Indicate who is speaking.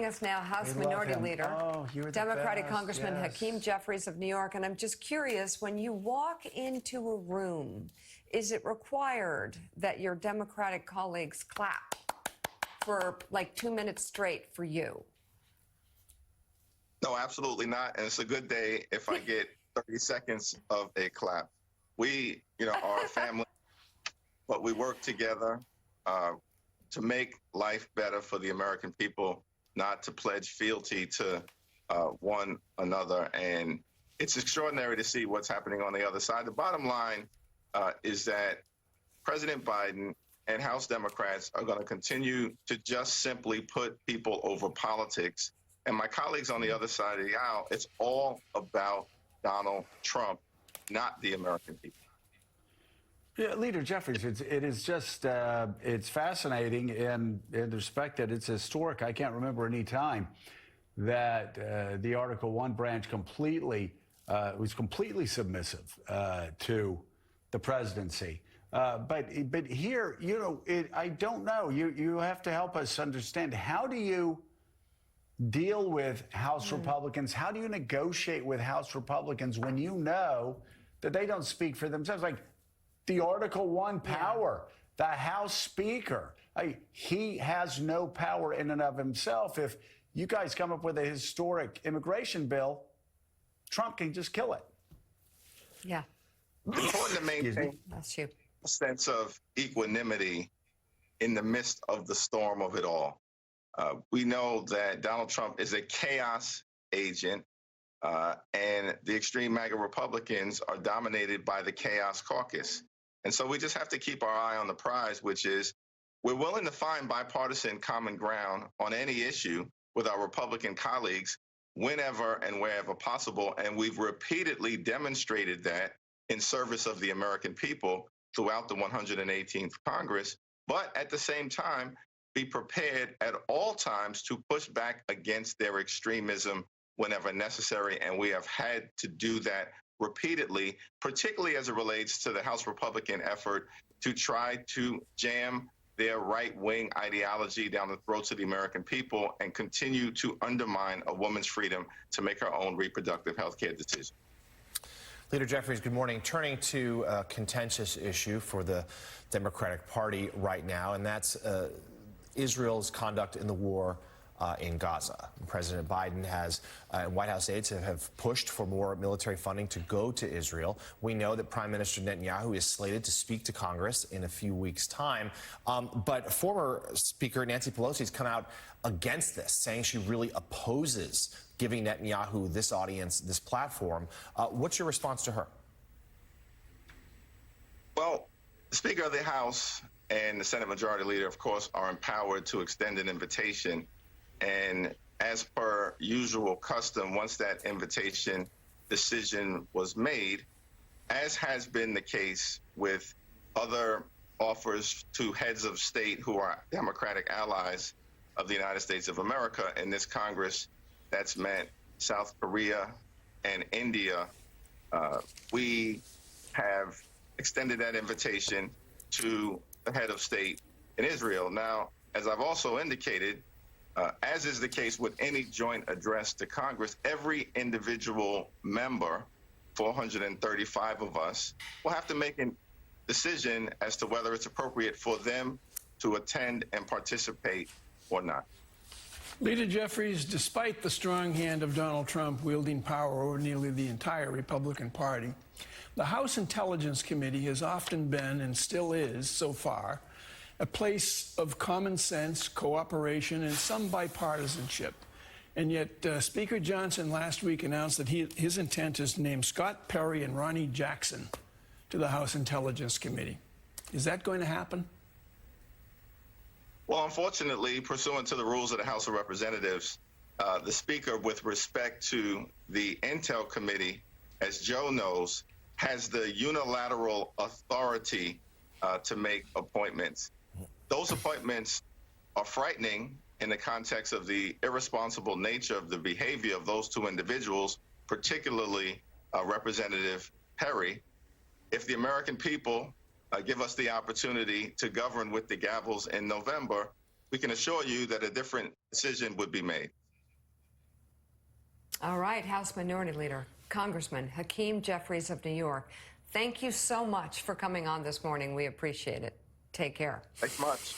Speaker 1: us now, House
Speaker 2: We love
Speaker 1: Minority
Speaker 2: him.
Speaker 1: Leader,
Speaker 2: Oh, you're the
Speaker 1: Democratic
Speaker 2: best.
Speaker 1: Congressman
Speaker 2: Yes.
Speaker 1: Hakeem Jeffries of New York. And I'm just curious, when you walk into a room, is it required that your Democratic colleagues clap for like 2 minutes straight for you?
Speaker 3: No, absolutely not. And it's a good day if I get 30 seconds of a clap. We, are a family, but we work together to make life better for the American people, not to pledge fealty to one another. And it's extraordinary to see what's happening on the other side. The bottom line is that President Biden and House Democrats are going to continue to just simply put people over politics. And my colleagues on the other side of the aisle, it's all about Donald Trump, not the American people.
Speaker 2: Yeah, Leader Jeffries, it is just, it's fascinating in respect that it's historic. I can't remember any time that the Article I branch was completely submissive to the presidency. But here, I don't know. You have to help us understand, how do you deal with House Republicans? How do you negotiate with House Republicans when you know that they don't speak for themselves? Like, the Article I power, the House Speaker, he has no power in and of himself. If you guys come up with a historic immigration bill, Trump can just kill it.
Speaker 1: Yeah.
Speaker 3: It's important to maintain a sense of equanimity in the midst of the storm of it all. We know that Donald Trump is a chaos agent, and the extreme MAGA Republicans are dominated by the chaos caucus. And so we just have to keep our eye on the prize, which is we're willing to find bipartisan common ground on any issue with our Republican colleagues whenever and wherever possible. And we've repeatedly demonstrated that in service of the American people throughout the 118th Congress. But at the same time, be prepared at all times to push back against their extremism whenever necessary. And we have had to do that repeatedly, particularly as it relates to the House Republican effort to try to jam their right-wing ideology down the throats of the American people and continue to undermine a woman's freedom to make her own reproductive health care decision.
Speaker 4: Leader Jeffries, good morning. Turning to a contentious issue for the Democratic Party right now, and that's Israel's conduct in the war in Gaza. President Biden and White House aides have pushed for more military funding to go to Israel. We know that Prime Minister Netanyahu is slated to speak to Congress in a few weeks' time. But former Speaker Nancy Pelosi has come out against this, saying she really opposes giving Netanyahu this audience, this platform. What's your response to her?
Speaker 3: Well, the Speaker of the House and the Senate Majority Leader, of course, are empowered to extend an invitation. And as per usual custom, once that invitation decision was made, as has been the case with other offers to heads of state who are Democratic allies of the United States of America in this Congress, that's meant South Korea and India, we have extended that invitation to the head of state in Israel. Now, as I've also indicated, as is the case with any joint address to Congress, every individual member, 435 of us, will have to make a decision as to whether it's appropriate for them to attend and participate or not.
Speaker 5: Leader Jeffries, despite the strong hand of Donald Trump wielding power over nearly the entire Republican Party, the House Intelligence Committee has often been, and still is so far, a place of common sense, cooperation, and some bipartisanship. And yet Speaker Johnson last week announced that his intent is to name Scott Perry and Ronnie Jackson to the House Intelligence Committee. Is that going to happen?
Speaker 3: Well, unfortunately, pursuant to the rules of the House of Representatives, the Speaker, with respect to the Intel Committee, as Joe knows, has the unilateral authority to make appointments. Those appointments are frightening in the context of the irresponsible nature of the behavior of those two individuals, particularly Representative Perry. If the American people give us the opportunity to govern with the gavels in November, we can assure you that a different decision would be made.
Speaker 1: All right, House Minority Leader, Congressman Hakeem Jeffries of New York, thank you so much for coming on this morning. We appreciate it. Take care.
Speaker 3: Thanks much.